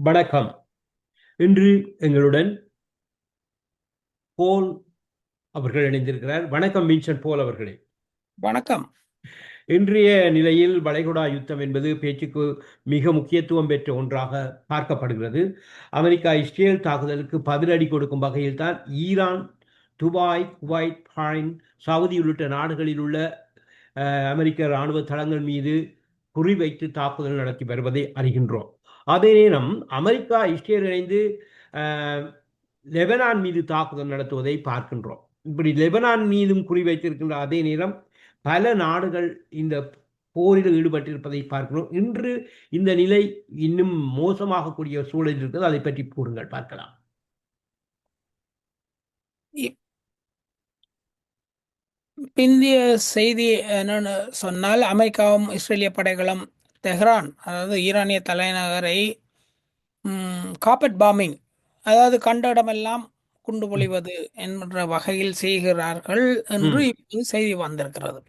வணக்கம். இன்று எங்களுடன் போல் அவர்கள் இணைந்திருக்கிறார். வணக்கம் வின்சென்ட் போல் அவர்களே. வணக்கம். இன்றைய நிலையில் வளைகுடா யுத்தம் என்பது பேச்சுக்கு மிக முக்கியத்துவம் பெற்ற ஒன்றாக பார்க்கப்படுகிறது. அமெரிக்கா இஸ்ரேல் தாக்குதலுக்கு பதிலடி கொடுக்கும் வகையில் தான் Iran, Dubai, Kuwait, Bahrain, Saudi உள்ளிட்ட நாடுகளில் உள்ள அமெரிக்க இராணுவ தளங்கள் மீது குறிவைத்து தாக்குதல் நடத்தி வருவதை அறிகின்றோம். அதே நேரம் அமெரிக்கா இஸ்ரேல் இணைந்து லெபனான் மீது தாக்குதல் நடத்துவதை பார்க்கின்றோம். இப்படி லெபனான் மீதும் குறிவைத்திருக்கின்ற அதே நேரம் பல நாடுகள் இந்த போரில் ஈடுபட்டிருப்பதை பார்க்கிறோம். இன்று இந்த நிலை இன்னும் மோசமாகக்கூடிய சூழல் இருக்கிறது. அதை பற்றி கூறுங்கள், பார்க்கலாம். பிந்திய செய்தி என்னன்னு சொன்னால், அமெரிக்காவும் இஸ்ரேலிய படைகளும் தெஹ்ரான், அதாவது ஈரானிய தலைநகரை காப்பெட் பாம்பிங், அதாவது கண்ட இடமெல்லாம் குண்டு பொழிவது என்ற வகையில் செய்கிறார்கள் என்று இப்போது செய்தி வந்திருக்கிறது.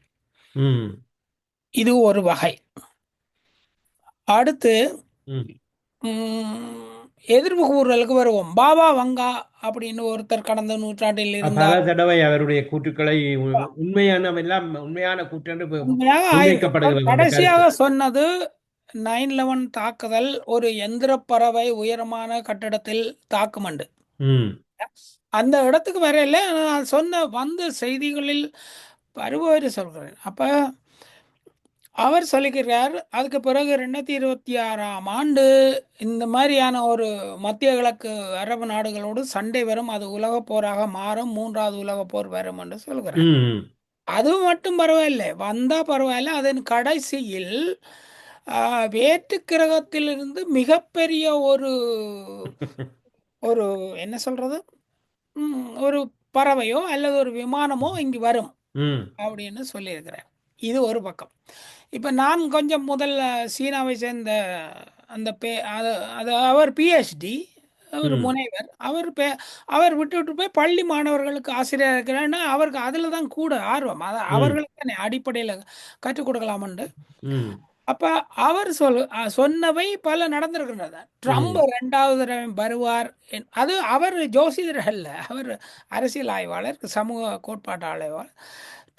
இது ஒரு வகை. அடுத்து எதிர்ப்பு கூறுதலுக்கு வருவோம். பாபா வங்கா அப்படின்னு ஒருத்தர் கடந்த நூற்றாண்டில் இருந்தார். பல தடவை அவருடைய கூற்றுக்களை உண்மையான கூற்று கடைசியாக சொன்னது 9/11 தாக்குதல் ஒரு எந்திர பறவை உயரமான கட்டிடத்தில் தாக்குமண்டு. அந்த இடத்துக்கு வரையில நான் சொன்ன வந்த செய்திகளில் பருவறு சொல்கிறேன். அப்ப அவர் சொல்லுகிறார், அதுக்கு பிறகு 2026ஆம் ஆண்டு இந்த மாதிரியான ஒரு மத்திய கிழக்கு அரபு நாடுகளோடு சண்டை வரும், அது உலக போராக மாறும், 3வது உலக போர் வரும் என்று சொல்கிறார். அது மட்டும் பரவாயில்லை, வந்தா பரவாயில்ல. அதன் கடைசியில் வேற்று கிரகத்திலிருந்து மிகப்பெரிய ஒரு ஒரு என்ன சொல்றது, ஒரு பறவையோ அல்லது ஒரு விமானமோ இங்கு வரும் அப்படின்னு சொல்லியிருக்கிறார். இது ஒரு பக்கம். இப்போ நான் கொஞ்சம் முதல்ல சீனாவை சேர்ந்த அந்த அவர் பிஹெச்டி, அவர் முனைவர், அவர் விட்டு போய் பள்ளி மாணவர்களுக்கு ஆசிரியர் இருக்கிறாருன்னா அவருக்கு அதில் தான் கூட ஆர்வம். அவர்களுக்கு தானே அடிப்படையில் கற்றுக் கொடுக்கலாமண்டு. அப்ப அவர் சொன்னவை பல நடந்திருக்கின்றன. ட்ரம்ப் 2வது தடவை வருவார். அது அவர் ஜோசியர் அல்ல, அவர் அரசியல் ஆய்வாளர், சமூக கோட்பாட்டு ஆய்வாளர்.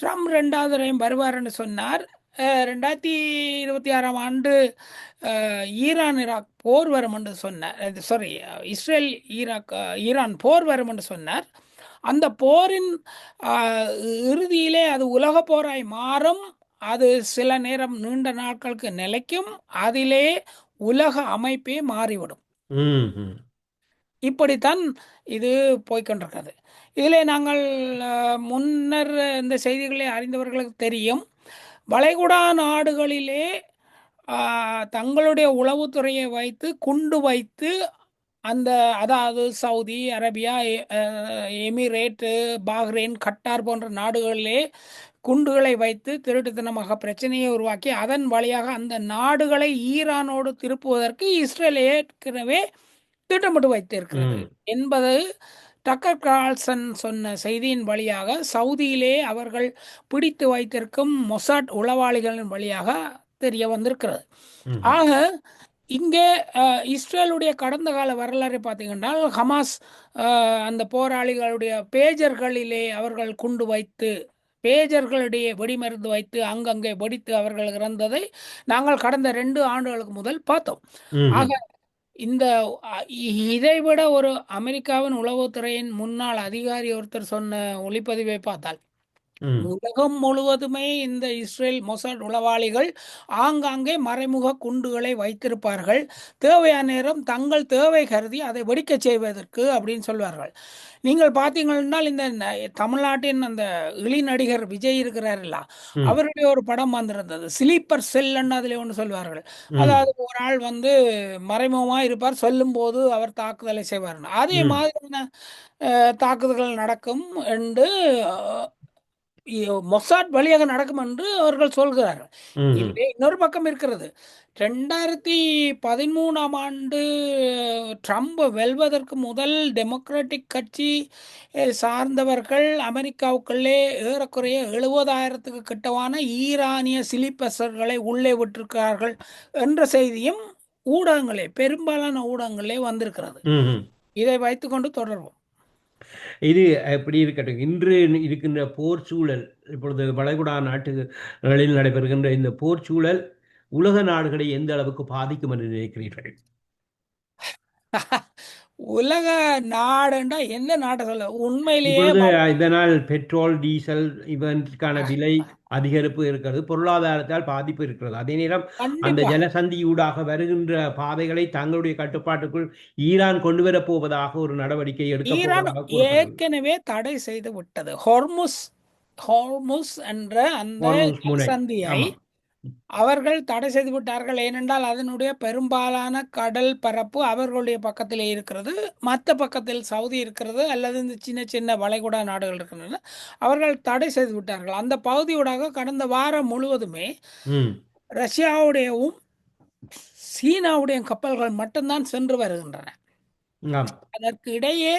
ட்ரம்ப் 2வது தடவை வருவார்னு சொன்னார். 2026ஆம் ஆண்டு ஈரான் ஈராக் போர் வரும் என்று சொன்னார். சாரி, இஸ்ரேல் ஈரான் போர் வரும் என்று சொன்னார். அந்த போரின் இறுதியிலே அது உலக போராய் மாறும், அது சில நேரம் நீண்ட நாட்களுக்கு நிலைக்கும், அதிலே உலக அமைப்பே மாறிவிடும். இப்படித்தான் இது போய்கொண்டிருக்கிறது. இதிலே நாங்கள் முன்னர் இந்த செய்திகளை அறிந்தவர்களுக்கு தெரியும், வளைகுடா நாடுகளிலே தங்களுடைய உளவுத்துறையை வைத்து குண்டு வைத்து அதாவது சவுதி அரேபியா, எமிரேட்டு, பஹ்ரைன், கட்டார் போன்ற நாடுகளிலே குண்டுகளை வைத்து திருட்டுத்தனமாக பிரச்சனையை உருவாக்கி அதன் வழியாக அந்த நாடுகளை ஈரானோடு திருப்புவதற்கு இஸ்ரேல் ஏற்கனவே திட்டமிட்டு வைத்திருக்கிறது என்பது டக்கர் கார்ல்சன் சொன்ன செய்தியின் வழியாக சவுதியிலே அவர்கள் பிடித்து வைத்திருக்கும் மொசாட் உளவாளிகளின் வழியாக தெரிய வந்திருக்கிறது. ஆக இங்கே இஸ்ரேலுடைய கடந்த கால வரலாறு பார்த்தீங்கன்னா, ஹமாஸ் அந்த போராளிகளுடைய பேஜர்களிலே அவர்கள் குண்டு வைத்து, பேஜர்களுடைய வெடிமருந்து வைத்து அங்கங்கே வெடித்து அவர்கள் இறந்ததை நாங்கள் கடந்த 2 ஆண்டுகளுக்கு முதல் பார்த்தோம். ஆக இதைவிட ஒரு அமெரிக்காவின் உளவுத்துறையின் முன்னாள் அதிகாரி ஒருத்தர் சொன்ன ஒளிப்பதிவை பார்த்தால், உலகம் முழுவதுமே இந்த இஸ்ரேல் மொசாட் உளவாளிகள் ஆங்காங்கே மறைமுக குண்டுகளை வைத்திருப்பார்கள், தேவையான நேரம் தங்கள் தேவை கருதி அதை வெடிக்க செய்வதற்கு அப்படின்னு சொல்வார்கள். நீங்கள் பார்த்தீங்கன்னா, இந்த தமிழ்நாட்டின் அந்த இளைநடிகர் விஜய் இருக்கிறார்களா, அவருடைய ஒரு படம் வந்திருந்தது, ஸ்லீப்பர் செல்ன்னு அதில் ஒன்று சொல்வார்கள். அதாவது ஒரு ஆள் மறைமுகமாக இருப்பார், சொல்லும் போது அவர் தாக்குதலை செய்வார். அதே மாதிரியான தாக்குதல்கள் நடக்கும் என்று மொசாட் வழியாக நடக்கும் என்று அவர்கள் சொல்கிறார்கள். இதுவே இன்னொரு பக்கம் இருக்கிறது. 2013ஆம் ஆண்டு ட்ரம்ப் வெல்வதற்கு முதல் டெமோக்ராட்டிக் கட்சி சார்ந்தவர்கள் அமெரிக்காவுக்குள்ளே ஏறக்குறைய 70,000க்கு கிட்டவான ஈரானிய சிலிப்பசர்களை உள்ளே விட்டிருக்கிறார்கள் என்ற செய்தியும் ஊடகங்களே, பெரும்பாலான ஊடகங்களே வந்திருக்கிறது. ம்ஹும். இதை வைத்துக்கொண்டு தொடர்வோம். இது எப்படி இருக்கட்டும். இன்று இருக்கின்ற போர் சூழல், இப்பொழுது வளைகுடா நாட்டுகளில் நடைபெறுகின்ற இந்த போர் சூழல் உலக நாடுகளை எந்த அளவுக்கு பாதிக்கும் என்று நினைக்கிறீர்கள்? உலக நாடுண்டா எந்த நாட்டை சொல்ல? உண்மையிலேயே இப்பொழுது இதனால் பெட்ரோல், டீசல் இவற்றுக்கான விலை அதிகரிப்பு இருக்கிறது, பொருளாதாரத்தால் பாதிப்பு இருக்கிறது. அதே நேரம் அந்த கண்டிப்பா ஜலசந்தியூடாக வருகின்ற பாதைகளை தங்களுடைய கட்டுப்பாட்டுக்குள் ஈரான் கொண்டு வரப் போவதாக ஒரு நடவடிக்கை எடுக்கப் ஈரான் போவதாக கூறப்படுகிறது. ஏற்கனவே தடை செய்து விட்டது. ஹொர்முஸ் ஹோர்முஸ் என்ற அந்த ஹோர்முஸ் முனை. ஜலசந்தியை ஆமா. அவர்கள் தடை செய்து விட்டார்கள். ஏனென்றால் அதனுடைய பெரும்பாலான கடல் பரப்பு அவர்களுடைய பக்கத்திலே இருக்கிறது. மற்ற பக்கத்தில் சவுதி இருக்கிறது, அல்லது இந்த சின்ன சின்ன வளைகுடா நாடுகள் இருக்கின்றன. அவர்கள் தடை செய்து விட்டார்கள். அந்த பகுதியூடாக கடந்த வாரம் முழுவதுமே ம். ரஷ்யாவுடையவும் சீனாவுடைய கப்பல்கள் மட்டும்தான் சென்று வருகின்றன. ஆம். அதற்கு இடையே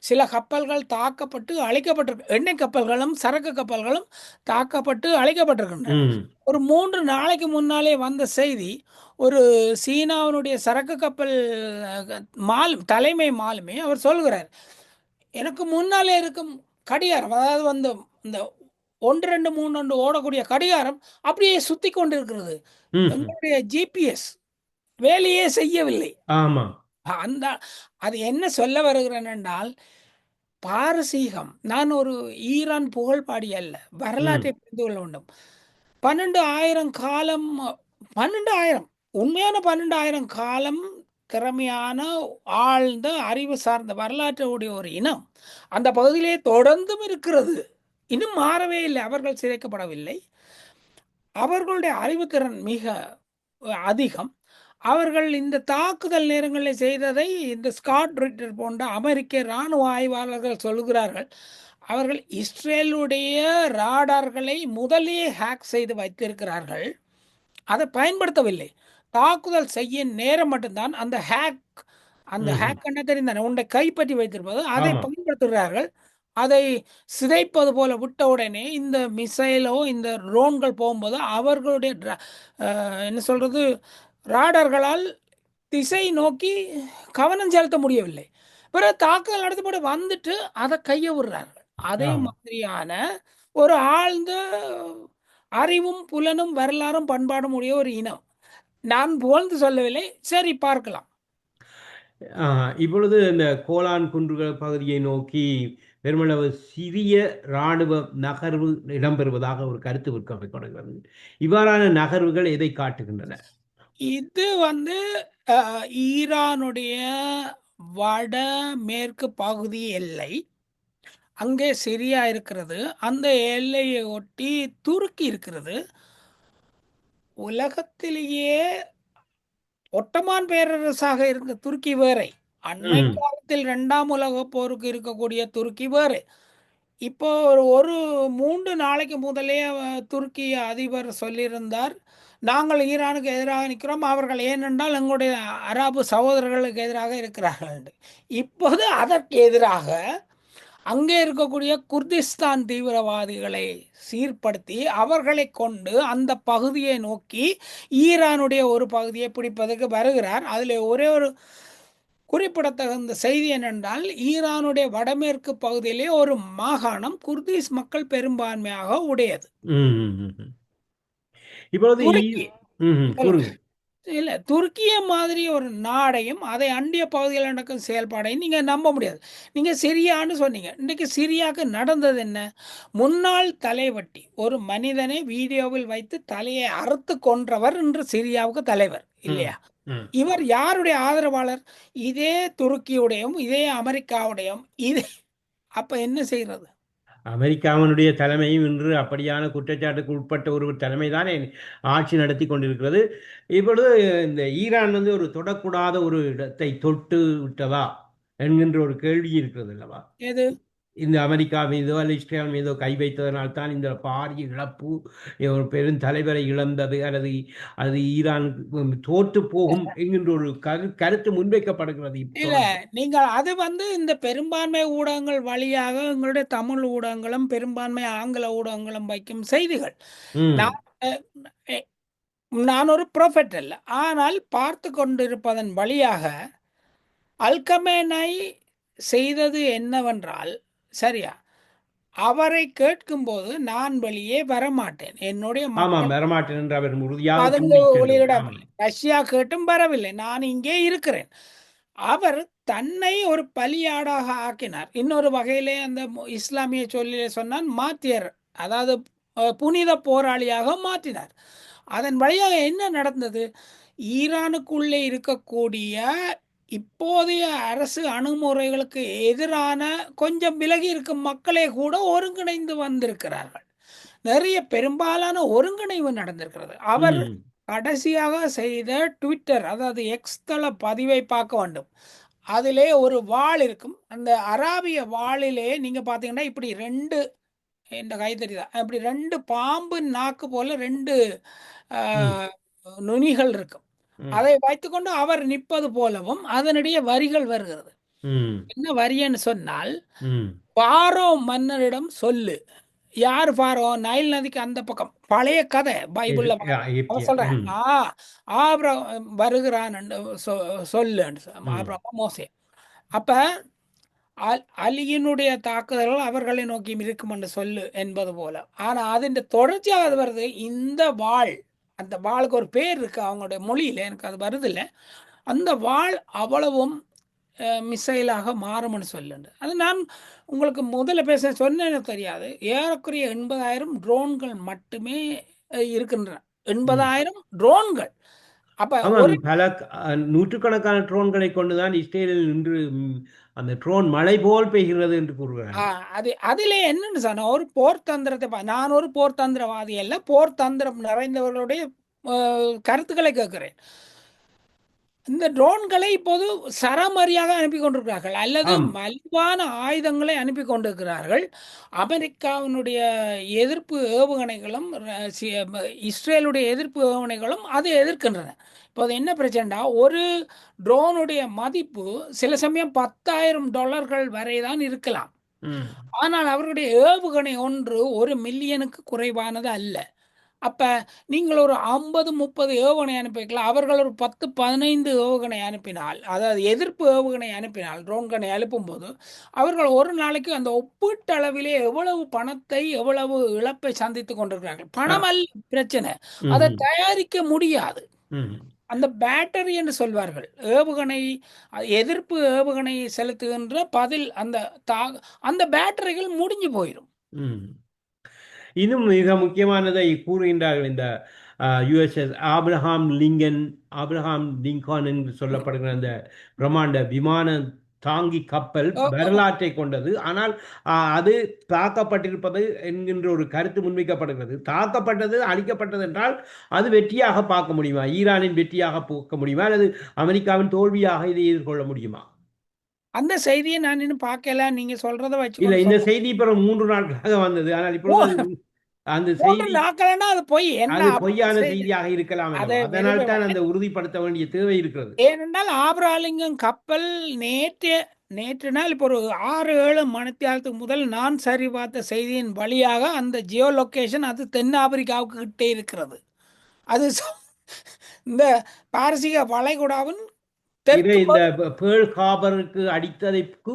சில கப்பல்கள் தாக்கப்பட்டு அழிக்கப்பட்டிருக்கு. எண்ணெய் கப்பல்களும் சரக்கு கப்பல்களும் தாக்கப்பட்டு அழிக்கப்பட்டிருக்கின்றன. ம். ஒரு 3 நாளைக்கு முன்னாலே வந்த செய்தி, ஒரு சீனாவினுடைய சரக்கு கப்பல் தலைமை மாலுமி அவர் சொல்கிறார், எனக்கு முன்னாலே இருக்கும் கடிகாரம், அதாவது வந்து இந்த 1 2 3 ஓடக்கூடிய கடிகாரம் அப்படியே சுத்தி கொண்டிருக்கிறது. ம். எங்களுடைய ஜிபிஎஸ் வேலையே செய்யவில்லை. ஆமா. அந்த அது என்ன சொல்ல வருகிறேன் என்றால், பாரசீகம், நான் ஒரு ஈரான் புகழ்பாடி அல்ல, வரலாற்றை புரிந்து கொள்ள வேண்டும். 12,000 காலம், 12,000 உண்மையான 12,000 காலம் திறமையான, ஆழ்ந்த அறிவு சார்ந்த வரலாற்றுடைய ஒரு இனம் அந்த பகுதியிலே தொடர்ந்தும் இருக்கிறது. இன்னும் மாறவே இல்லை. அவர்கள் சிதைக்கப்படவில்லை. அவர்களுடைய அறிவுத்திறன் மிக அதிகம். அவர்கள் இந்த தாக்குதல் நேரங்களில் செய்ததை இந்த ஸ்காட் ரிட்டர் போன்ற அமெரிக்க இராணுவ ஆய்வாளர்கள் சொல்கிறார்கள். அவர்கள் இஸ்ரேலுடைய ராடார்களை முதலே ஹேக் செய்து வைத்திருக்கிறார்கள். அதை பயன்படுத்தவில்லை. தாக்குதல் செய்ய நேரம் மட்டும்தான் அந்த ஹேக் என்ன தெரிந்தானே, உன்னை கைப்பற்றி வைத்திருப்பது, அதை ஆமா. பயன்படுத்துகிறார்கள். அதை சிதைப்பது போல விட்ட உடனே இந்த மிசைலோ இந்த ட்ரோன்கள் போகும்போது அவர்களுடைய என்ன சொல்றது, ராடார்களால் திசை நோக்கி கவனம் செலுத்த முடியவில்லை. பிறகு தாக்குதல் நடத்தப்பட்டு வந்துட்டு அதை கைய விடுறார்கள். அதே ஆமா. மாதிரியான ஒரு ஆழ்ந்த அறிவும் புலனும் வரலாறும் பண்பாடும் உடைய ஒரு இனம். நான் புகழ்ந்து சொல்லவில்லை. சரி, பார்க்கலாம். இப்பொழுது இந்த கோலான் குன்றுகள் பகுதியை நோக்கி பெருமளவு சிறிய இராணுவ நகர்வு இடம்பெறுவதாக ஒரு கருத்து விற்கப்படுகிறது. இவ்வாறான நகர்வுகள் எதை காட்டுகின்றன? இது வந்து ஈரானுடைய வட மேற்கு பகுதி எல்லை. அங்கே சிரியா இருக்கிறது. அந்த எல்லையை ஒட்டி துருக்கி இருக்கிறது. உலகத்திலேயே ஒட்டமான் பேரரசாக இருந்த துருக்கி வேறு, அண்மை ம். காலத்தில் 2ஆம் உலகப் போருக்கு இருக்கக்கூடிய துருக்கி வேறு. இப்போ ஒரு 3 நாளைக்கு முதலே துருக்கி அதிபர் சொல்லியிருந்தார், நாங்கள் ஈரானுக்கு எதிராக நிற்கிறோம், அவர்கள் ஏனென்றால் எங்களுடைய அரபு சகோதரர்களுக்கு எதிராக இருக்கிறார்கள் என்று. இப்போது அதற்கு எதிராக அங்கே இருக்கக்கூடிய குர்திஸ்தான் தீவிரவாதிகளை சீர்படுத்தி அவர்களை கொண்டு அந்த பகுதியை நோக்கி ஈரானுடைய ஒரு பகுதியை பிடிப்பதற்கு வருகிறார். அதில் ஒரே ஒரு குறிப்பிடத்தகுந்த செய்தி என்னென்றால், ஈரானுடைய வடமேற்கு பகுதியிலே ஒரு மாகாணம் குர்திஸ் மக்கள் பெரும்பான்மையாக உடையது. ம், ம், ம். இப்பொழுது துருக்கி கூறுங்க. இல்லை, துருக்கிய மாதிரி ஒரு நாடையும் அதை அண்டிய பகுதியில் நடக்கும் செயல்பாடையும் நீங்கள் நம்ப முடியாது. நீங்கள் சிரியான்னு சொன்னீங்க. இன்றைக்கு சிரியாவுக்கு நடந்தது என்ன? முன்னாள் தலைவட்டி ஒரு மனிதனை வீடியோவில் வைத்து தலையை அறுத்து கொன்றவர் இன்று சிரியாவுக்கு தலைவர் இல்லையா? ம். இவர் யாருடைய ஆதரவாளர்? இதே துருக்கியுடையும் இதே அமெரிக்காவுடையும் இதே. அப்ப என்ன செய்யறது? அமெரிக்காவினுடைய தலைமையும் இன்று அப்படியான குற்றச்சாட்டுக்கு உட்பட்ட ஒரு தலைமை தானே ஆட்சி நடத்தி கொண்டிருக்கிறது. இப்பொழுது இந்த ஈரான் வந்து ஒரு தொடக்கூடாத ஒரு இடத்தை தொட்டு விட்டதா என்கின்ற ஒரு கேள்வி இருக்கிறது அல்லவா? எது? இந்த அமெரிக்கா மீதோ அல்ல இஸ்ரேல் மீதோ கை வைத்ததனால் தான் இந்த பாரிய இழப்பு, ஒரு பெரும் தலைவரை இழந்தது, அல்லது அது ஈரான் தோற்று போகும் என்கின்ற ஒரு கருத்து முன்வைக்கப்படுகிறது. இல்ல, நீங்கள் அது வந்து இந்த பெரும்பான்மை ஊடகங்கள் வழியாக எங்களுடைய தமிழ் ஊடகங்களும் பெரும்பான்மை ஆங்கில ஊடகங்களும் வைக்கும் செய்திகள். ம். நான் நான் ஒரு ப்ரொஃபெட் அல்ல. ஆனால் பார்த்து கொண்டிருப்பதன் வழியாக அல்கமேனை செய்தது என்னவென்றால், சரியா, அவரை கேட்கும்போது நான் வெளியே வரமாட்டேன், என்னுடைய ஆமாம், மக்கள் வரமாட்டேன் என்று அவர் உறுதியாக பதுங்கு கூறிச் சென்றது. ஆமாம். ஒளியிடவில்லை, ரஷ்யா கேட்டும் வரவில்லை, நான் இங்கே இருக்கிறேன். அவர் தன்னை ஒரு பலியாடாக ஆக்கினார். இன்னொரு வகையிலே அந்த இஸ்லாமிய சொல்லிலே சொன்னால் மாத்தியர், அதாவது புனித போராளியாக மாற்றினார். அதன் வழியாக என்ன நடந்தது? ஈரானுக்குள்ளே இருக்கக்கூடிய இப்போதைய அரசு அணுகுமுறைகளுக்கு எதிரான கொஞ்சம் விலகி இருக்கும் மக்களே கூட ஒருங்கிணைந்து வந்திருக்கிறார்கள். நிறைய பெரும்பாலான ஒருங்கிணைவு நடந்திருக்கிறது. அவர் ம். கடைசியாக செய்த ட்விட்டர், அதாவது எக்ஸ் தள பதிவை பார்க்க வேண்டும். அதிலே ஒரு வாள் இருக்கும். அந்த அராபிய வாளிலே நீங்க பார்த்தீங்கன்னா இப்படி ரெண்டு, இந்த கை தெரியுதா, அப்படி ரெண்டு பாம்பு நாக்கு போல ரெண்டு ம். நுனிகள் இருக்கும். ம். அதை வைத்துக்கொண்டு அவர் நிற்பது போலவும் அதனுடைய வரிகள் வருகிறது. ம். என்ன வரியன்னு சொன்னால், ம். பாரோ மன்னரிடம் சொல்லு. யார் பாரோ? நைல் நதிக்கு அந்த பக்கம் பழைய கதை பைபிள்ல அவன் சொல்றேன். ம். ஆபிரகாம் வருகிறான் சொல்லு. ம். ஆபிரகாம் மோசே. அப்ப அலியினுடைய தாக்குதல்கள் அவர்களை நோக்கி இருக்கும் என்று சொல்லு என்பது போல. ஆனா அதன் தொடர்ச்சியாக அது வருது. இந்த வாள், அந்த வாளுக்கு ஒரு பேர் இருக்கு அவங்களுடைய மொழியில, எனக்கு அது வருது இல்லை. அந்த வாள் அவ்வளவும் மிசைலாக மாறும்னு சொல்லுண்டு. அது நான் உங்களுக்கு முதல்ல பேச சொன்னேன்னு தெரியாது. ஏறக்குறைய 80,000 ட்ரோன்கள் மட்டுமே இருக்கின்றன. ம். 80,000 ட்ரோன்கள். அப்ப ஆமாம், ஒரு பல நூற்றுக்கணக்கான ட்ரோன்களை கொண்டுதான் இஸ்ரேலில் இன்று அந்த ட்ரோன் மழை போல் பெய்கிறது என்று கூறுகிறார்கள். அது அதிலே என்னன்னு சொன்னா, ஒரு போர் தந்திரத்தை நான் ஒரு போர் தந்திரவாதி அல்ல, போர் தந்திரம் நிறைந்தவர்களுடைய கருத்துக்களை கேட்கிறேன். இந்த ட்ரோன்களை இப்போது சரமாரியாக அனுப்பி கொண்டிருக்கிறார்கள், அல்லது ஆம். மலிவான ஆயுதங்களை அனுப்பி கொண்டிருக்கிறார்கள். அமெரிக்காவினுடைய எதிர்ப்பு ஏவுகணைகளும் இஸ்ரேலுடைய எதிர்ப்பு ஏவுகணைகளும் அதை எதிர்க்கின்றன. இப்போது என்ன பிரச்சனைனா, ஒரு ட்ரோனுடைய மதிப்பு சில சமயம் $10,000 வரை தான் இருக்கலாம். ம். ஆனால் அவர்களுடைய ஏவுகணை ஒன்று 1 மில்லியனுக்கு குறைவானது அல்ல. அப்ப நீங்கள் ஒரு 50, 30 ஏவுகணை அனுப்பிக்கலாம். அவர்கள் ஒரு 10, 15 ஏவுகணை அனுப்பினால், அதாவது எதிர்ப்பு ஏவுகணை அனுப்பினால், ட்ரோன்களை அனுப்பும்போது அவர்கள் ஒரு நாளைக்கு அந்த ஒப்பீட்டளவிலே எவ்வளவு பணத்தை, எவ்வளவு இழப்பை சந்தித்துக் கொண்டிருக்கிறார்கள். ஆ. பணம் அல்ல பிரச்சனை, அதை ம். தயாரிக்க முடியாது. ம். அந்த பேட்டரி என்று சொல்வார்கள், ஏவுகணை எதிர்ப்பு ஏவுகணை செலுத்துகின்ற பதில், அந்த பேட்டரிகள் முடிஞ்சு போயிடும். ம். இன்னும் மிக முக்கியமானதை கூறுகின்றார்கள் இந்த யுஎஸ்எஸ் ஆப்ரஹாம் லிங்கன் என்று சொல்லப்படுகிற அந்த பிரம்மாண்ட விமான தாங்கி கப்பல் ஓ, ஓ, ஓ. வரலாற்றை கொண்டது. ஆனால் அது தாக்கப்பட்டிருப்பது என்கின்ற ஒரு கருத்து முன்வைக்கப்படுகிறது. தாக்கப்பட்டது, அழிக்கப்பட்டது என்றால் அது வெற்றியாக பார்க்க முடியுமா? ஈரானின் வெற்றியாக பார்க்க முடியுமா, அல்லது அமெரிக்காவின் தோல்வியாக இதை எதிர்கொள்ள முடியுமா? அந்த செய்தியை நான் இன்னும் பார்க்கல. நீங்க சொல்றத இல்லை, வச்சுக்கொண்டு இந்த சொல்லுங்க. செய்தி பிறகு 3 நாட்களாக வந்தது. ஆனால் இப்பொழுது அந்த 3 செய்தி நாட்கள்னா அது பொய். என்ன அது அப்படி பொய்யான செய்தி? செய்தியாக இருக்கலாம் அதை அல்லவா? அதனால் தான் விரும்பவில்லை. அந்த உறுதிப்படுத்த வேண்டிய தேவை இருக்கிறது. ஏனென்றால் ஆப்ரஹாலிங்கம் கப்பல் நேற்று நாள் இப்போ ஒரு 6-7 மணித்தியாலத்துக்கு முதல் நான் சரி பார்த்த செய்தியின் வழியாக அந்த ஜியோ லொகேஷன் அது தென்னாப்பிரிக்காவுக்கு கிட்டே இருக்கிறது. அது இந்த பாரசீக வளைகுடாவின் இதை தெற்கு இந்த பேர்ல் ஹார்பருக்கு அடித்ததைக்கு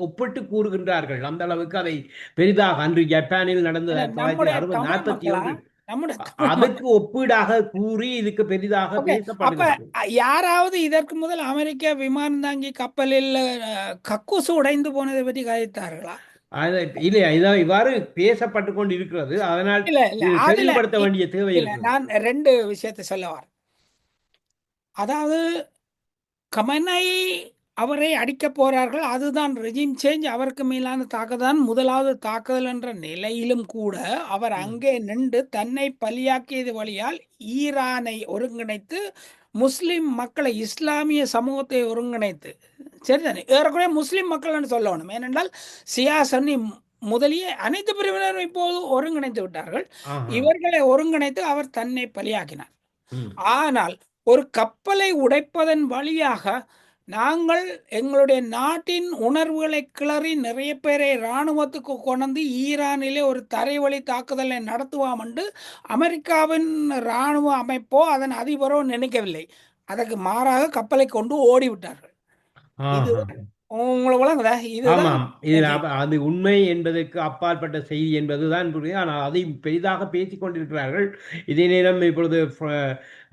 ஒப்பிட்டு கூறுகின்றார்கள். அந்த அளவுக்கு அதை பெரிதாக அன்று ஜப்பானில் நடந்த நம்முடைய தமிழ் மக்களா, 1941 நம்முடைய தமிழ் மக்கள். அதுக்கு ஒப்பீடாக கூறி இதுக்கு பெரிதாக ஓகே. அப்ப பேசப்படுகிறது. யாராவது இதற்கு முதல் அமெரிக்க விமானம் தாங்கி கப்பலில் கக்கூசு உடைந்து போனதை பற்றி கதைத்தார்களா? இல்லை, இதான் இவ்வாறு பேசப்பட்டு கொண்டு இருக்கிறது. அதனால் இல்ல இல்ல இது அதுல தெளிவுபடுத்த வேண்டிய தேவை இல்ல, இருக்கிறது. நான் 2 விஷயத்தை சொல்ல வரேன். அதாவது கமனை அவரை அடிக்க போறார்கள், அதுதான் ரெஜிம் சேஞ்ச், அவருக்கு மேலான தாக்குதல், முதலாவது தாக்குதல் என்ற நிலையிலும் கூட அவர் ம். அங்கே நின்று தன்னை பலியாக்கியது வழியால் ஈரானை ஒருங்கிணைத்து, முஸ்லிம் மக்களை, இஸ்லாமிய சமூகத்தை ஒருங்கிணைத்து, சரிதானே, ஏறக்குறைய முஸ்லிம் மக்கள்னு சொல்லணும். ஏனென்றால் சியா சன்னி முதலிய அனைத்து பிரிவினரும் இப்போது ஒருங்கிணைத்து விட்டார்கள். ஆஹா. இவர்களை ஒருங்கிணைத்து அவர் தன்னை பலியாக்கினார். ம். ஆனால் ஒரு கப்பலை உடைப்பதன் வழியாக நாங்கள் எங்களுடைய நாட்டின் உணர்வுகளை கிளறி நிறைய பேரை இராணுவத்துக்கு கொண்டு ஈரானிலே ஒரு தரைவழி தாக்குதலை நடத்துவோம் என்று அமெரிக்காவின் இராணுவ அமைப்போ அதன் அதிபரோ நினைக்கவில்லை. அதற்கு மாறாக கப்பலை கொண்டு ஓடிவிட்டார்கள். இது ஆஹா. உங்களுக்கு விளங்குதா? இதுதான் ஆமாம். இதில் அது உண்மை என்பதற்கு அப்பாற்பட்ட செய்தி என்பதுதான் புரியுது. ஆனால் அதை பெரிதாக பேசிக் கொண்டிருக்கிறார்கள். இதே நேரம் இப்பொழுது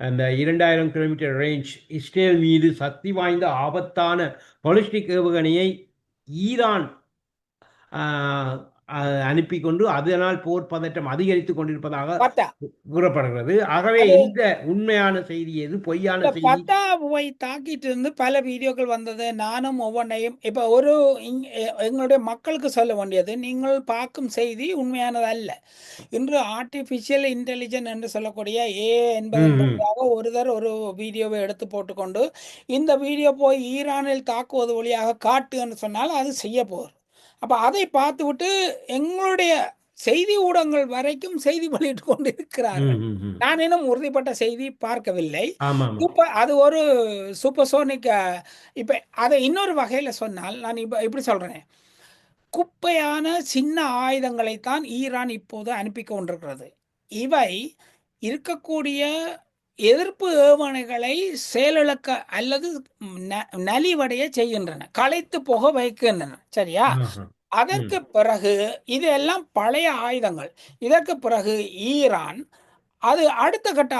அந்த 2000 கிலோமீட்டர் ரேஞ்ச் இஸ்ரேல் மீது சக்தி வாய்ந்த ஆபத்தான பாலிஸ்டிக் ஏவுகணையை ஈரான் அனுப்பி கொண்டு அதனால் போர் பதற்றம் அதிகரித்துக் கொண்டிருப்பதாக பத்தா கூறப்படுகிறது. ஆகவே அது இந்த உண்மையான செய்தி எது, பொய்யான இந்த செய்தி? பட்டாவை தாக்கிட்டு இருந்து பல வீடியோக்கள் வந்தது. நானும் ஒவ்வொன்றையும் இப்போ எங்களுடைய மக்களுக்கு சொல்ல வேண்டியது, நீங்கள் பார்க்கும் செய்தி உண்மையானது அல்ல. இன்று ஆர்டிஃபிஷியல் இன்டெலிஜென்ஸ் என்று சொல்லக்கூடிய என்பதன் ம், ம். வழியாக ஒருவர் ஒரு வீடியோவை எடுத்து போட்டுக்கொண்டு இந்த வீடியோ போய் ஈரானில் தாக்குவது வழியாக காட்டு என்று சொன்னால் அது செய்ய போகுது. அப்போ அதை பார்த்துவிட்டு எங்களுடைய செய்தி ஊடகங்கள் வரைக்கும் செய்தி வெளியிட்டு கொண்டு இருக்கிறார்கள். ம், ம், ம். நான் இன்னும் உறுதிப்பட்ட செய்தி பார்க்கவில்லை. ஆமாம். இப்ப அது ஒரு சூப்பர்சோனிக். இப்ப அதை இன்னொரு வகையில சொன்னால் நான் இப்படி சொல்றேன். குப்பையான சின்ன ஆயுதங்களைத்தான் ஈரான் இப்போது அனுப்பி கொண்டிருக்கிறது. இவை இருக்கக்கூடிய எதிர்ப்பு ஏவுகணைகளை செயலிழக்க அல்லது நலிவடைய செய்கின்றன, களைத்து போக வைக்கின்றன. சரியா? ஆஹா. ம். அதற்கு பிறகு இதெல்லாம் பழைய ஆயுதங்கள். இதற்கு பிறகு ஈரான் அது அடுத்த கட்ட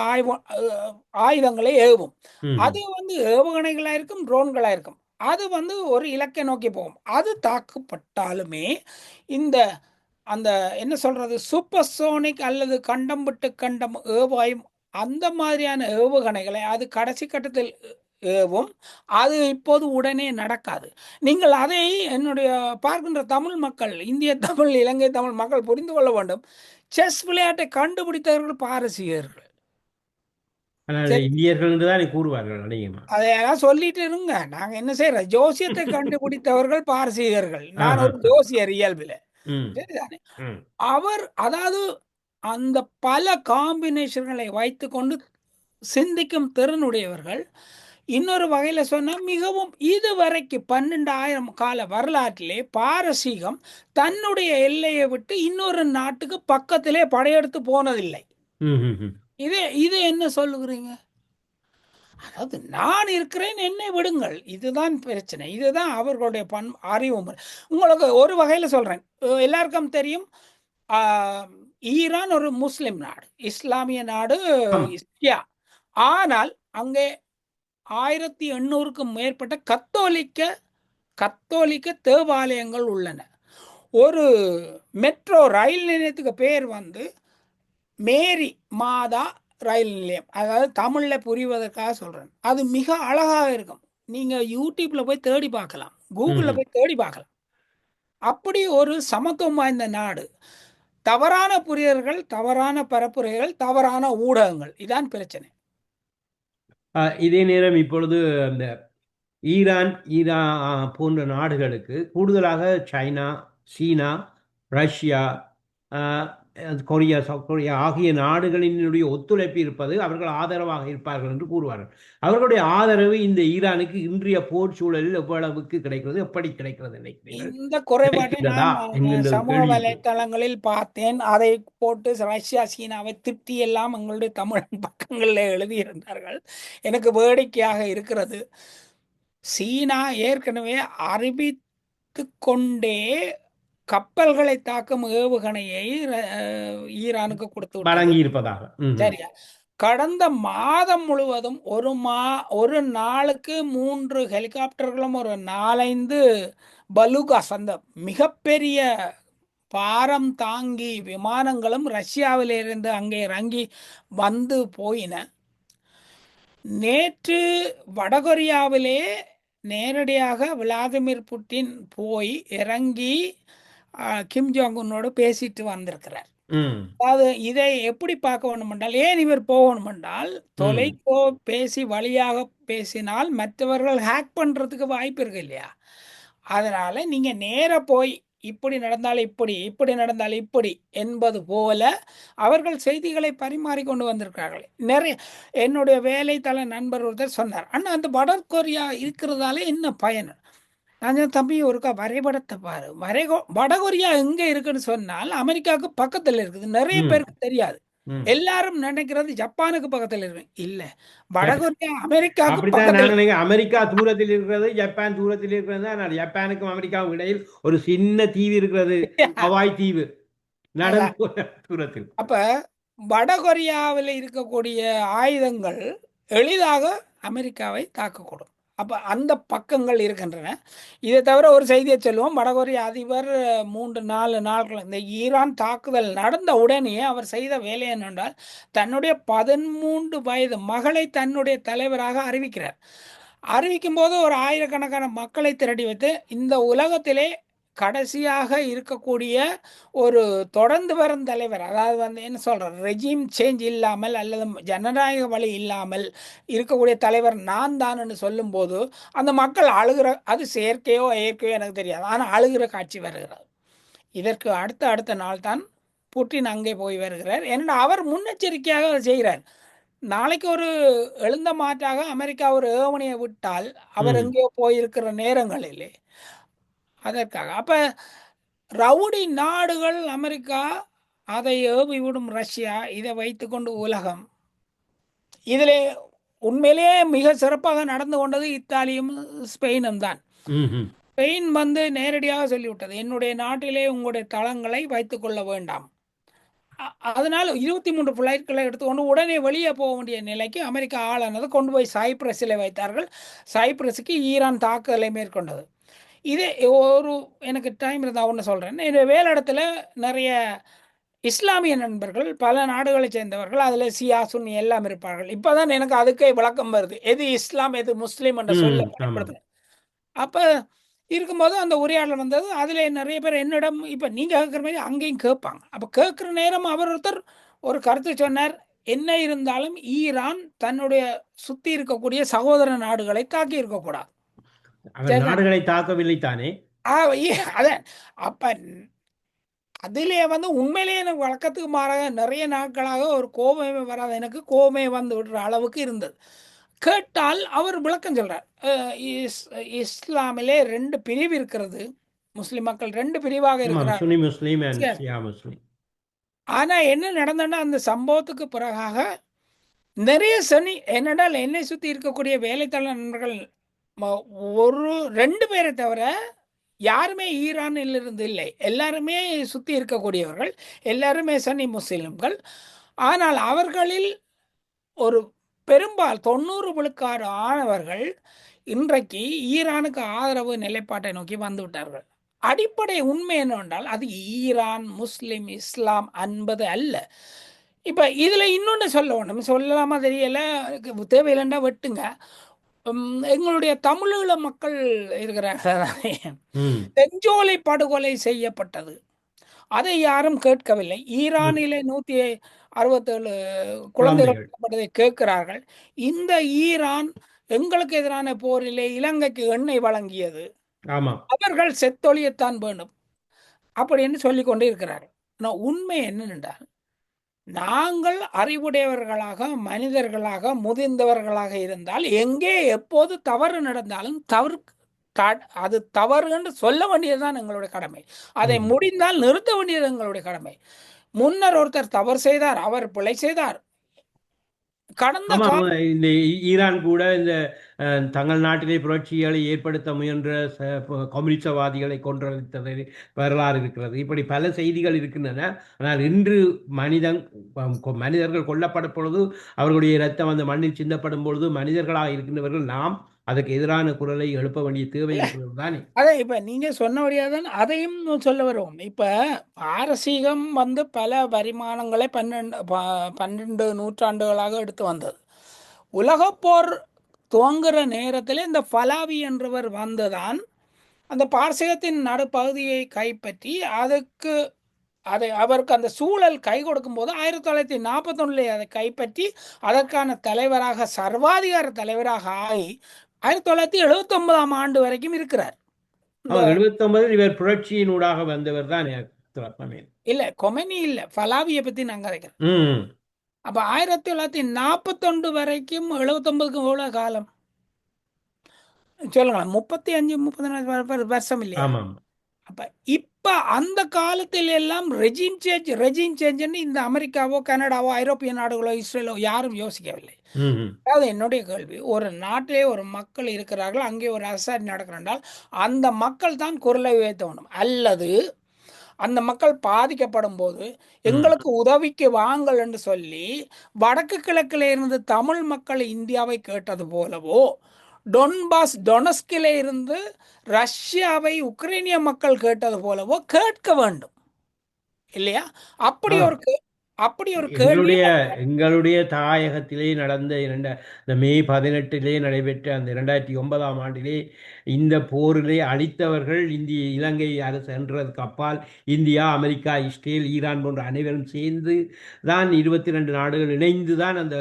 ஆயுதங்களை ஏவும். ம், அது ஏவுகணைகளா இருக்கும், ட்ரோன்களா இருக்கும். அது ஒரு இலக்கை நோக்கி போகும். அது தாக்கப்பட்டாலுமே இந்த அந்த என்ன சொல்றது, சூப்பர்சோனிக் அல்லது கண்டம் விட்டு கண்டம் ஏவாயும் அந்த மாதிரியான ஏவுகணைகளை அது கடைசி கட்டத்தில் ஏவும். அது இப்போது உடனே நடக்காது. நீங்கள் அதை என்னுடைய பார்க்கின்ற தமிழ் மக்கள், இந்திய தமிழ், இலங்கை தமிழ் மக்கள் புரிந்து கொள்ள வேண்டும். செஸ் விளையாட்டை கண்டுபிடித்தவர்கள் பாரசீகர்கள். ஆனால் சரி, இந்தியர்கள் என்று தான் கூறுவார்கள் அநேகமா. அதையெல்லாம் சொல்லிட்டு இருங்க. நாங்க என்ன செய்யறோம்? ஜோசியத்தை கண்டுபிடித்தவர்கள் பாரசீகர்கள். நான் ஆஹா. ஒரு ஜோசியர் இயல்பில். ம், சரிதானே? ம். அதாவது அந்த பல காம்பினேஷன்களை வைத்துக்கொண்டு சிந்திக்கும் திறனுடையவர்கள். இன்னொரு வகையில சொன்னா மிகவும் இதுவரைக்கு 12,000 கால வரலாற்றிலே பாரசீகம் தன்னுடைய எல்லையை விட்டு இன்னொரு நாட்டுக்கு பக்கத்திலே படையெடுத்து போனதில்லை. ம், ம், ம். இது என்ன சொல்லுகிறீங்க? அதாவது நான் இருக்கிறேன், என்னை விடுங்கள். இதுதான் பிரச்சனை. இதுதான் அவர்களுடைய அறிவு முறை. உங்களுக்கு ஒரு வகையில சொல்றேன். எல்லாருக்கும் தெரியும், ஆ, ஈரான் ஒரு முஸ்லிம் நாடு, இஸ்லாமிய நாடு, ஆமா. ஷியா. ஆனால் அங்கே 1800க்கும் மேற்பட்ட கத்தோலிக்க தேவாலயங்கள் உள்ளன. ஒரு மெட்ரோ ரயில் நிலையத்துக்கு பேர் மேரி மாதா ரயில் நிலையம். அதாவது தமிழில் புரிவதற்காக சொல்கிறேன். அது மிக அழகாக இருக்கும். நீங்கள் யூடியூப்பில் போய் தேடி பார்க்கலாம், கூகுளில் ம். போய் தேடி பார்க்கலாம். அப்படி ஒரு சமத்துவம் வாய்ந்த நாடு. தவறான புரியர்கள், தவறான பரப்புரைகள், தவறான ஊடகங்கள், இதான் பிரச்சனை. இதே நேரம் இப்பொழுது அந்த ஈரான் போன்ற நாடுகளுக்கு கூடுதலாக சைனா, சீனா, ரஷ்யா, கொரியா, சவுத் கொரியா ஆகிய நாடுகளினுடைய ஒத்துழைப்பு இருப்பது, அவர்கள் ஆதரவாக இருப்பார்கள் என்று கூறுவார்கள். அவர்களுடைய ஆதரவு இந்த ஈரானுக்கு இன்றைய போர் சூழலில் எவ்வளவுக்கு கிடைக்கிறது, எப்படி கிடைக்கிறது நினைக்கிறீர்கள்? இந்த குறைபாட்டை கிடைக்கின்றதா நான் என்கின்ற சமூக கேள்வி. வலைத்தளங்களில் பார்த்தேன். அதை போட்டு ரஷ்யா, சீனாவை திட்டி எல்லாம் எங்களுடைய தமிழ் பக்கங்களில் எழுதியிருந்தார்கள். எனக்கு வேடிக்கையாக இருக்கிறது. சீனா ஏற்கனவே அறிவித்து கொண்டே கப்பல்களை தாக்கும் ஏவுகணையை ஈரானுக்கு கொடுத்து விட்டது. வழங்கி இருப்பதாக. சரியா? கடந்த மாதம் முழுவதும் ஒரு நாளுக்கு 3 ஹெலிகாப்டர்களும் ஒரு 4-5 பலூகாஸ், அந்த மிகப்பெரிய பாரம் தாங்கி விமானங்களும் ரஷ்யாவிலிருந்து அங்கே இறங்கி போயின. நேற்று வடகொரியாவிலே நேரடியாக விளாடிமிர் புட்டின் போய் இறங்கி கிம் ஜாங் உன்னோடு பேசிட்டு வந்திருக்கிறார். அதாவது இதை எப்படி பார்க்க வேண்டும் என்றால், ஏன் இவர் போகணும் என்றால், தொலைபேசி வழியாக பேசினால் மற்றவர்கள் ஹேக் பண்றதுக்கு வாய்ப்பு இருக்கு இல்லையா? அதனால நீங்க நேர போய் இப்படி நடந்தால் இப்படி, இப்படி நடந்தால் இப்படி என்பது போல அவர்கள் செய்திகளை பரிமாறிக்கொண்டு வந்திருக்கிறார்கள். நிறைய என்னுடைய வேலைத்தல நண்பர் ஒருத்தர் சொன்னார், அண்ணா அந்த வடகொரியா இருக்கிறதால என்ன பயன்? நான் சொன்னேன், தம்பி ஒருக்கா வரைபடத்தை பாரு. வடகொரியா எங்க இருக்குன்னு சொன்னால் அமெரிக்காவுக்கு பக்கத்துல இருக்குது. நிறைய ம் பேருக்கு தெரியாது. ம் எல்லாரும் நினைக்கிறது ஜப்பானுக்கு பக்கத்துல இருக்கு. இல்ல, ஜப்ப- வடகொரியா அமெரிக்காவுக்கு அப்படித்தான் பக்கத்துல. நான் நினைக்கிறேன். அமெரிக்கா தூரத்தில் இருக்கிறது, ஜப்பான் தூரத்தில் இருக்கிறது. ஆனால் ஜப்பானுக்கும் அமெரிக்காவுக்கும் இடையில் ஒரு சின்ன தீவு இருக்கிறது, ஹவாய் தீவு, நடந்து அதான். போன தூரத்தில். அப்ப வடகொரியாவில் இருக்கக்கூடிய ஆயுதங்கள் எளிதாக அமெரிக்காவை தாக்கக்கூடும். அப்ப அந்த பக்கங்கள் இருக்கின்றன. இதை தவிர ஒரு செய்தியை சொல்லுவோம். வடகொரிய அதிபர் 3-4 நாட்கள் இந்த ஈரான் தாக்குதல் நடந்த உடனே அவர் செய்த வேலை என்னென்றால், தன்னுடைய 13 வயது மகளை தன்னுடைய தலைவராக அறிவிக்கிறார். அறிவிக்கும் போது ஒரு ஆயிரக்கணக்கான மக்களை திரட்டி வைத்து, இந்த உலகத்திலே கடைசியாக இருக்கக்கூடிய ஒரு தொடர்ந்து வரும் தலைவர், அதாவது வந்து என்ன சொல்கிறேன், ரெஜிம் சேஞ்ச் இல்லாமல் அல்லது ஜனநாயக வழி இல்லாமல் இருக்கக்கூடிய தலைவர் நான் தான்னு சொல்லும்போது அந்த மக்கள் அழுகிற, அது செயற்கையோ இயற்கையோ எனக்கு தெரியாது, ஆனால் அழுகிற காட்சி வருகிறது. இதற்கு அடுத்த நாள் தான் புட்டின் அங்கே போய் வருகிறார். ஏன்னா அவர் முன்னெச்சரிக்கையாக அதை செய்கிறார். நாளைக்கு ஒரு எழுந்த மாற்றாக அமெரிக்கா ஒரு ஏவனையை விட்டால் அவர் ம் எங்கேயோ போயிருக்கிற நேரங்களிலே அதற்காக. அப்ப ரவுடி நாடுகள் அமெரிக்கா, அதை ஏவி விடும் ரஷ்யா, இதை வைத்துக்கொண்டு உலகம், இதிலே உண்மையிலேயே மிக சிறப்பாக நடந்து கொண்டது இத்தாலியும் ஸ்பெயினும் தான். ம் ம் ஸ்பெயின் வந்து நேரடியாக சொல்லிவிட்டது, என்னுடைய நாட்டிலே உங்களுடைய தளங்களை வைத்துக்கொள்ள வேண்டாம். அதனால் 23 ஃப்ளைட்களை எடுத்துக்கொண்டு உடனே வெளியே போக வேண்டிய நிலைக்கு அமெரிக்கா ஆளானது. கொண்டு போய் சைப்ரஸில் வைத்தார்கள். சைப்ரஸுக்கு ஈரான் தாக்குதலை மேற்கொண்டது. இதே ஒரு எனக்கு டைம் இருந்தால் ஒன்று சொல்கிறேன். என்னுடைய வேலையிடத்துல நிறைய இஸ்லாமிய நண்பர்கள், பல நாடுகளைச் சேர்ந்தவர்கள், அதில் சியா சுன்னி எல்லாம் இருப்பார்கள். இப்போ தான் எனக்கு அதுக்கே விளக்கம் வருது, எது இஸ்லாம் எது முஸ்லீம் என்ற சொல்ல ம் ஆமாம். பயன்படுத்துகிறேன். அப்போ இருக்கும்போது அந்த உரையாடல் வந்தது. அதில் நிறைய பேர் என்னிடம் இப்போ நீங்கள் கேட்குற மாதிரி அங்கேயும் கேட்பாங்க. அப்போ கேட்குற நேரம் அவர் ஒருத்தர் ஒரு கருத்து சொன்னார், என்ன இருந்தாலும் ஈரான் தன்னுடைய சுற்றி இருக்கக்கூடிய சகோதர நாடுகளை தாக்கி இருக்கக்கூடாது. அவர் சரிதான். நாடுகளை தாக்கவில்லை தானே. அதான். அப்ப அதிலே வந்து உண்மையிலேயே எனக்கு வழக்கத்துக்கு மாறாக நிறைய நாட்களாக ஒரு கோபமே வராது, எனக்கு கோபமே வந்து விடுற அளவுக்கு இருந்தது. கேட்டால் அவர் விளக்கம் சொல்றார். இஸ்லாமிலே 2 பிரிவு இருக்கிறது. முஸ்லிம் மக்கள் 2 பிரிவாக ஆமாம், இருக்கிறார். சுனி முஸ்லீம் அண்ட் சரி. ஷியா முஸ்லீம். ஆனா என்ன நடந்ததுன்னா, அந்த சம்பவத்துக்கு பிறகாக நிறைய என்னென்றால் என்னை சுற்றி இருக்கக்கூடிய வேலைத்தள நண்பர்கள் ம- ஒரு 2 பேரை தவிர யாருமே ஈரானில் இருந்து இல்லை. எல்லாருமே சுற்றி இருக்கக்கூடியவர்கள், எல்லாருமே சன்னி முஸ்லிம்கள். ஆனால் அவர்களில் ஒரு பெரும்பால் 90 விழுக்காடு ஆனவர்கள் இன்றைக்கு ஈரானுக்கு ஆதரவு நிலைப்பாட்டை நோக்கி வந்து விட்டார்கள். அடிப்படை உண்மை என்னவென்றால், அது ஈரான் முஸ்லிம் இஸ்லாம் என்பது அல்ல. இப்போ இதில் இன்னொன்று சொல்ல வேண்டும், சொல்லலாமா தெரியல, தேவையில்லைண்டா வெட்டுங்க. எங்களுடைய தமிழீழ மக்கள் இருக்கிறார்கள் தானே, ம் செஞ்சோலை படுகொலை செய்யப்பட்டது. அதை யாரும் கேட்கவில்லை. ம் ஈரானிலே 167 குழந்தைகள் குழந்தைகள். கொல்லப்பட்டதை கேட்கிறார்கள். இந்த ஈரான் எங்களுக்கு எதிரான போரிலே இலங்கைக்கு எண்ணெய் வழங்கியது, ஆமாம். அவர்கள் செத்தொழியத்தான் வேண்டும் அப்படின்னு சொல்லிக் கொண்டு இருக்கிறார்கள். ஆனால் உண்மை என்னென்றால், நாங்கள் அறிவுடையவர்களாக மனிதர்களாக முதிர்ந்தவர்களாக இருந்தால் எங்கே எப்போது தவறு நடந்தாலும் அது தவறு என்று சொல்ல வேண்டியதுதான் எங்களுடைய கடமை. அதை ம் முடிந்தால் நிறுத்த வேண்டியது எங்களுடைய கடமை. முன்னர் ஒருத்தர் தவறு செய்தார், அவர் பிழை செய்தார். கடந்த ஆமாம். கால இந்த ஈரான் கூட இந்த தங்கள் நாட்டிலே புரட்சிகளை ஏற்படுத்த முயன்ற கம்யூனிசவாதிகளை கொன்றளித்தது வரலாறு இருக்கிறது. இப்படி பல செய்திகள் இருக்கின்றன. ஆனால் இன்று மனிதர்கள் கொல்லப்படும் பொழுது, அவர்களுடைய இரத்தம் அந்த மண்ணில் சிந்தப்படும் பொழுது, மனிதர்களாக இருக்கின்றவர்கள் நாம் அதற்கு எதிரான குரலை எழுப்ப வேண்டிய தேவை இருக்கிறது தானே. அதை இப்ப நீங்க சொன்னபடியாக தான் அதையும் சொல்ல வருவோம். இப்ப பாரசீகம் வந்து பல பரிமாணங்களை 12 நூற்றாண்டுகளாக எடுத்து வந்தது. உலகப்போர் துவங்குற நேரத்தில் இந்த ஃபலாவி என்றவர் வந்துதான் அந்த பாரசீகத்தின் நடுப்பகுதியை கைப்பற்றி அவருக்கு அந்த சூழல் கை கொடுக்கும்போது 1941 அதை கைப்பற்றி அதற்கான தலைவராக, சர்வாதிகார தலைவராக ஆகி 1979 வரைக்கும் இருக்கிறார். இந்த ஆமாம் 79 இவர் புரட்சியினூடாக வந்தவர் தான் ரத்னவேல். இல்ல கொமெனி இல்ல பலாவியை பத்தி நான் கதைக்கிறேன். ம் அப்ப 1941 வரைக்கும் 79க்கும் எவ்வளவு காலம் சொல்லுங்களேன், 35 34 வருஷம் இல்லையா? ஆமாம். அப்ப இப்ப அந்த காலத்தில் எல்லாம் ரெஜிம் சேஞ்ச் இந்த அமெரிக்காவோ கனடாவோ ஐரோப்பிய நாடுகளோ இஸ்ரேலோ யாரும் யோசிக்கவில்லை. ம் அதாவது என்னுடைய கேள்வி, ஒரு நாட்டிலே ஒரு மக்கள் இருக்கிறார்கள், அங்கே ஒரு அரசாட்சி நடக்கிறால் அந்த மக்கள் தான் குரலை உயர்த்த வேண்டும். அல்லது அந்த மக்கள் பாதிக்கப்படும் போது ம் எங்களுக்கு உதவிக்கு வாங்கள் என்று சொல்லி வடக்கு கிழக்கில் இருந்து தமிழ் மக்கள் இந்தியாவை கேட்டது போலவோ, டொனஸ்கிலே இருந்து ரஷ்யாவை உக்ரைனிய மக்கள் கேட்டது போலவோ கேட்க வேண்டும் இல்லையா? அப்படி ஆமாம். ஒரு அப்படி ஒரு கேள்வியை எங்களுடைய எங்களுடைய தாயகத்திலே நடந்த இந்த மே 18 நடைபெற்ற அந்த 2009ஆம் ஆண்டிலே இந்த போரிலே அழித்தவர்கள் இலங்கை அரசு என்றதுக்கு அப்பால் இந்தியா, அமெரிக்கா, இஸ்ரேல், ஈரான் போன்ற அனைவரும் சேர்ந்து தான் 22 நாடுகள் இணைந்து தான் அந்த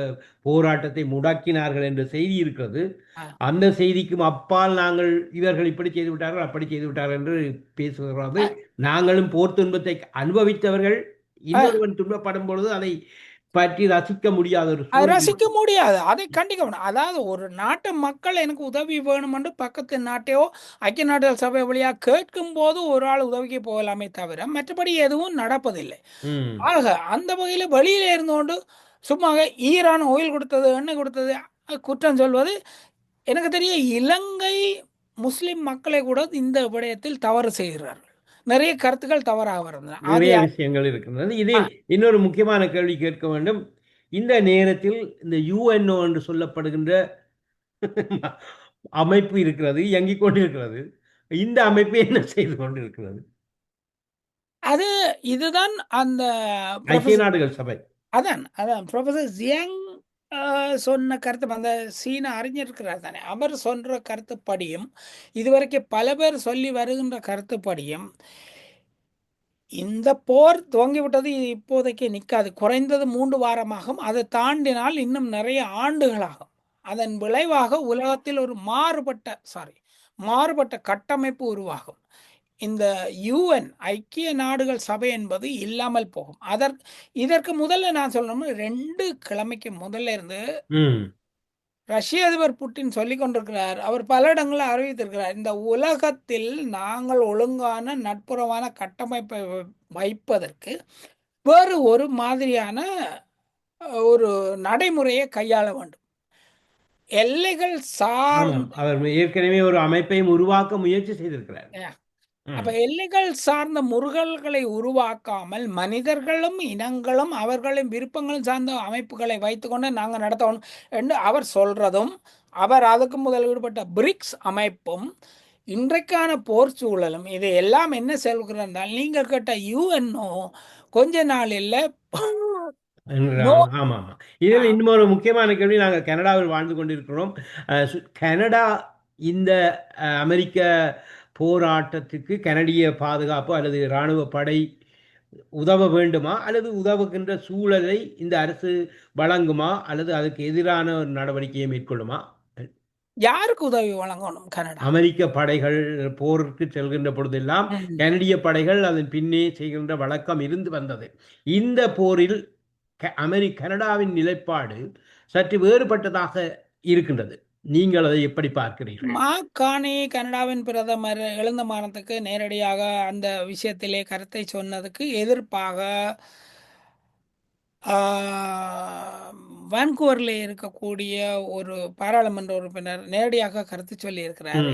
போராட்டத்தை முடக்கினார்கள் என்ற செய்தி இருக்கிறது. அந்த செய்திக்கும் அப்பால் நாங்கள் இவர்கள் இப்படி செய்து விட்டார்கள், அப்படி செய்து விட்டார்கள் என்று பேசுகிறது. நாங்களும் போர் துன்பத்தை அனுபவித்தவர்கள் இன்னொருவன் துன்பப்படும் பொழுது அதை பற்றி ரசிக்க முடியாத ஒரு அது சூழ்நிலை. ரசிக்க முடியாது, அதை கண்டிக்க வேணும். அதாவது ஒரு நாட்டு மக்கள் எனக்கு உதவி வேணுமென்று பக்கத்து நாட்டையோ ஐக்கிய நாடுகள் சபை வழியாக கேட்கும் போது ஒரு ஆள் உதவிக்கு போகலாமே தவிர மற்றபடி எதுவும் நடப்பதில்லை. ம் ஆக அந்த வகையில் வெளியில இருந்தோண்டு சும்மா ஈரான் ஆயில் கொடுத்தது எண்ணெய் கொடுத்தது குற்றம் சொல்வது, எனக்கு தெரிய இலங்கை முஸ்லிம் மக்களை கூட இந்த விடயத்தில் தவறு செய்கிறார்கள். நிறைய கருத்துக்கள் தவறாக வருது. நிறைய விஷயங்கள் இருக்கின்றது. இதில் இன்னொரு முக்கியமான கேள்வி கேட்க வேண்டும். இந்த நேரத்தில் இந்த யுஎன்ஓ என்று சொல்லப்படுகின்ற அமைப்பு இருக்கிறது, இயங்கிக் கொண்டிருக்கிறது. இந்த அமைப்பு என்ன செய்து கொண்டிருக்கிறது? அது இதுதான் அந்த ஐக்கிய நாடுகள் சபை. அதான் அதான் ப்ரொஃபசர் ஜியாங் சொன்ன கருத்து, அந்த சீன அறிஞர் இருக்கிறார் தானே, அவர் சொல்ற கருத்துப்படியும் இதுவரைக்கும் பல பேர் சொல்லி வருகின்ற கருத்துப்படியும் இந்த போர் துவங்கிவிட்டது, இப்போதைக்கு நிற்காது. குறைந்தது 3 வாரமாகும். அதை தாண்டினால் இன்னும் நிறைய ஆண்டுகளாகும். அதன் விளைவாக உலகத்தில் ஒரு மாறுபட்ட கட்டமைப்பு உருவாகும். இந்த யுஎன் ஐக்கிய நாடுகள் சபை என்பது இல்லாமல் போகும். இதற்கு முதல்ல நான் சொல்லணும்னா 2 கிழமைக்கு முதல்ல இருந்து ம் ரஷ்ய அதிபர் புட்டின் சொல்லிக் கொண்டிருக்கிறார். அவர் பல இடங்களில் அறிவித்திருக்கிறார், இந்த உலகத்தில் நாங்கள் ஒழுங்கான நட்புறவான கட்டமைப்பை வைப்பதற்கு வேறு ஒரு மாதிரியான ஒரு நடைமுறையை கையாள வேண்டும். எல்லைகள் ஆமாம். சார்ந்த அவர் ஏற்கனவே ஒரு அமைப்பையும் உருவாக்க முயற்சி செய்திருக்கிறார். அப்ப எல்லைகள் சார்ந்த முருகல்களை உருவாக்காமல் மனிதர்களும் இனங்களும் அவர்களின் விருப்பங்களும் சார்ந்த அமைப்புகளை வைத்துக்கொண்டு நாங்கள் நடத்தணும் என்று அவர் சொல்றதும், அவர் அதுக்கு முதல் ஈடுபட்ட பிரிக்ஸ் அமைப்பும் இன்றைக்கான போர் சூழலும் இது எல்லாம் என்ன செல்கிறது என்றால், நீங்கள் கேட்ட யுஎன்ஓ கொஞ்ச நாள் இல்லை ஆமாம் ஆமாம். இதில் இன்னும் ஒரு முக்கியமான கேள்வி, நாங்கள் கனடாவில் வாழ்ந்து கொண்டிருக்கிறோம். கனடா இந்த அமெரிக்க போராட்டத்துக்கு கனடிய பாதுகாப்பு அல்லது இராணுவ படை உதவ வேண்டுமா, அல்லது உதவுகின்ற சூழலை இந்த அரசு வழங்குமா, அல்லது அதுக்கு எதிரான ஒரு நடவடிக்கையை மேற்கொள்ளுமா? யாருக்கு உதவி வழங்கணும் கனடா? அமெரிக்க படைகள் போருக்கு செல்கின்ற பொழுதெல்லாம் கனடிய படைகள் அதன் பின்னே செய்கின்ற வழக்கம் இருந்து வந்தது. இந்த போரில் கனடாவின் நிலைப்பாடு சற்று வேறுபட்டதாக இருக்கின்றது. நீங்கள் அதை எப்படி பார்க்கிறீர்கள்? மார்க் கார்னி கனடாவின் பிரதமர் எழுந்த மாதத்துக்கு நேரடியாக அந்த விஷயத்திலே கருத்தை சொன்னதுக்கு எதிர்ப்பாக வான்கூவரில் இருக்கக்கூடிய ஒரு பாராளுமன்ற உறுப்பினர் நேரடியாக கருத்து சொல்லியிருக்கிறார்.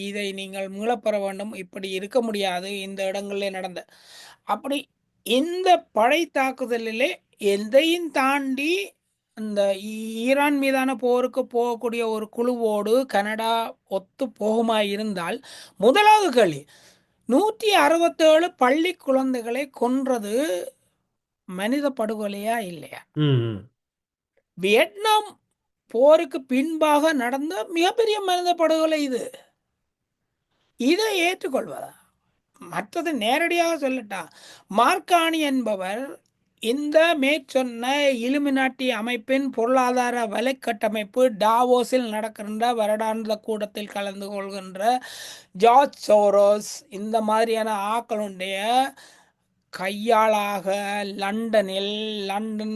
இதை நீங்கள் மீளப்பெற வேண்டும், இப்படி இருக்க முடியாது இந்த இடங்களிலே நடந்த அப்படி இந்த படை தாக்குதலிலே எதையும் தாண்டி இந்த ஈரான் மீதான போருக்கு போகக்கூடிய ஒரு குழுவோடு கனடா ஒத்து போகுமா இருந்தால், முதலாவது கேள்வி 167 பள்ளி குழந்தைகளை கொன்றது மனித படுகொலையா இல்லையா? வியட்நாம் போருக்கு பின்பாக நடந்த மிகப்பெரிய மனித படுகொலை இது. இதை ஏற்றுக்கொள்வதா? மற்றது நேரடியாக சொல்லட்டா, மார்கானி என்பவர் இந்த மேற்சொன்ன இலுமினாட்டி அமைப்பின் பொருளாதார வலைக்கட்டமைப்பு டாவோஸில் நடக்கின்ற வருடாந்த கூட்டத்தில் கலந்து கொள்கின்ற ஜார்ஜ் சோரோஸ் இந்த மாதிரியான ஆக்களுடைய கையாளாக லண்டன்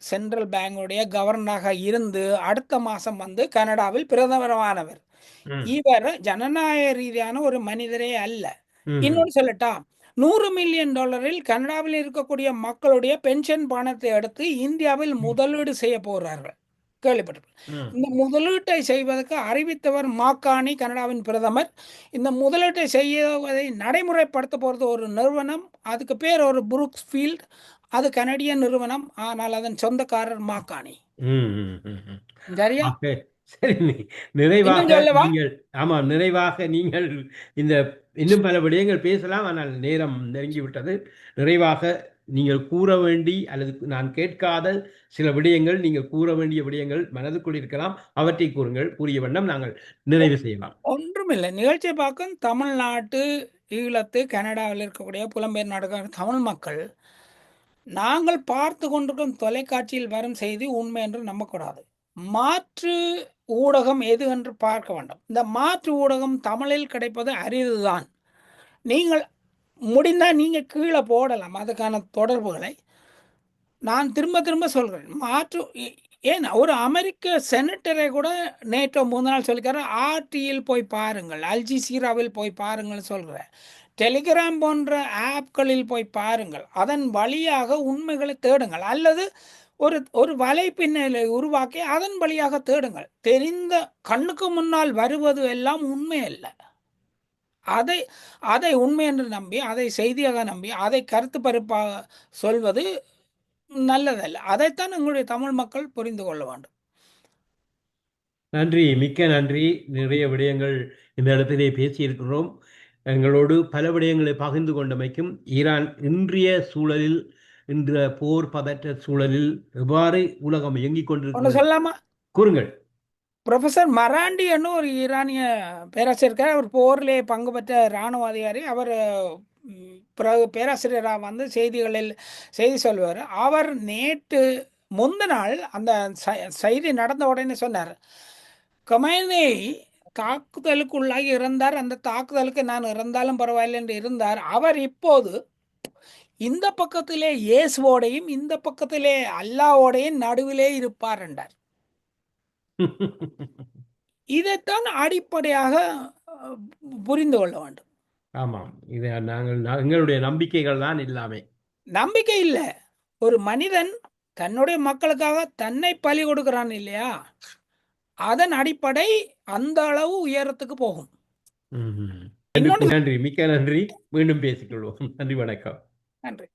சென்ட்ரல் பேங்குடைய கவர்னராக இருந்து அடுத்த மாதம் வந்து கனடாவில் பிரதமரமானவர். ம், இவர் ஜனநாயக ரீதியான ஒரு மனிதரே அல்ல. ம், இன்னொன்று சொல்லட்டா, $100 மில்லியன் கனடாவில் இருக்கக்கூடிய மக்களுடைய பென்ஷன் பணத்தை எடுத்து இந்தியாவில் முதலீடு செய்ய போகிறார்கள். கேள்விப்பட்டிருக்கேன். ம். இந்த முதலீட்டை செய்வதற்கு அறிவித்தவர் மாக்கானி, கனடாவின் பிரதமர். இந்த முதலீட்டை செய்வதை நடைமுறைப்படுத்த போகிறது ஒரு நிறுவனம். அதுக்கு பேர் ஒரு புரூக்ஸ்ஃபீல்ட். அது கனடிய நிறுவனம், ஆனால் அதன் சொந்தக்காரர் மாக்கானி. ம், ம், ம், ம். சரியா? ஆக, சரி, நிறைவாக இன்னும் சொல்லவா? நீங்கள் நிறைவாக நீங்கள் இந்த இன்னும் பல விடயங்கள் பேசலாம், ஆனால் நேரம் நெருங்கிவிட்டது. நிறைவாக நீங்கள் கூற வேண்டி அல்லது நான் கேட்காத சில விடயங்கள், நீங்கள் கூற வேண்டிய விடயங்கள் மனதுக்குள் இருக்கலாம், அவற்றை கூறுங்கள். கூறிய வண்ணம் நாங்கள் நிறைவு செய்யலாம். ஒன்றுமில்லை. நிகழ்ச்சியை பார்க்கும் தமிழ்நாட்டு, ஈழத்து, கனடாவில் இருக்கக்கூடிய புலம்பெயர் நாடுகார தமிழ் மக்கள், நாங்கள் பார்த்து கொண்டிருக்கும் தொலைக்காட்சியில் வரும் செய்தி உண்மை என்று நம்பக்கூடாது. மாற்று ஊடகம் எது என்று பார்க்க வேண்டும். இந்த மாற்று ஊடகம் தமிழில் கிடைப்பது அரிதுதான். நீங்கள் முடிந்தால் நீங்கள் கீழே போடலாம் அதுக்கான தொடர்புகளை. நான் திரும்ப திரும்ப சொல்கிறேன், ஏன் ஒரு அமெரிக்க செனட்டரை கூட நேற்று முந்தின நாள் சொல்லிக்காரு, ஆர்டியில் போய் பாருங்கள், அல்ஜிசீராவில் போய் பாருங்கள் சொல்கிறேன். டெலிகிராம் போன்ற ஆப்களில் போய் பாருங்கள், அதன் வழியாக உண்மைகளை தேடுங்கள், அல்லது ஒரு வலைப்பின்னலை உருவாக்கி அதன் வழியாக தேடுங்கள். தெரிந்த கண்ணுக்கு முன்னால் வருவது எல்லாம் உண்மை அல்ல. அதை அதை உண்மை என்று நம்பி, அதை செய்தியாக நம்பி, அதை கருத்து பருப்பாக சொல்வது நல்லதல்ல. அதைத்தான் எங்களுடைய தமிழ் மக்கள் புரிந்து கொள்ள வேண்டும். நன்றி, மிக்க நன்றி. நிறைய விடயங்கள் இந்த இடத்திலே பேசியிருக்கிறோம். எங்களோடு பல விடயங்களை பகிர்ந்து கொண்டமைக்கும், ஈரான் இன்றைய சூழலில், இந்த போர் பதற்ற சூழலில் எவ்வாறு உலகம் இயங்கிக் ஒன்று கொண்டிருக்கிறது சொல்லலாமா? கூறுங்கள். ப்ரொஃபஸர் மராண்டி என்னும் ஒரு ஈரானிய பேராசிரியர் இருக்கார். அவர் போரிலே பங்கு பெற்ற இராணுவ அதிகாரி. அவர் பிறகு பேராசிரியராக வந்து செய்தி சொல்வார். அவர் நேற்று முந்த நாள் அந்த செய்தி நடந்த உடனே சொன்னார், கொமைனி தாக்குதலுக்குள்ளாகி இருந்தார், அந்த தாக்குதலுக்கு நான் இறந்தாலும் பரவாயில்லை என்று இருந்தார். அவர் இப்போது இந்த பக்கத்திலே இயேசுவோடையும் இந்த பக்கத்திலே அல்லாவோடையும் நடுவிலே இருப்பார் என்றார். இதைத்தான் அடிப்படையாக புரிந்து கொள்ள வேண்டும். ஆமாம், இது எங்களுடைய நம்பிக்கைகள் தான் எல்லாமே. நம்பிக்கை இல்லை, ஒரு மனிதன் தன்னுடைய மக்களுக்காக தன்னை பலி கொடுக்கிறான் இல்லையா, அதன் அடிப்படை அந்த அளவு உயரத்துக்கு போகும். நன்றி, மிக்க நன்றி. மீண்டும் பேசிக்கொள்வோம். நன்றி, வணக்கம். நன்றி.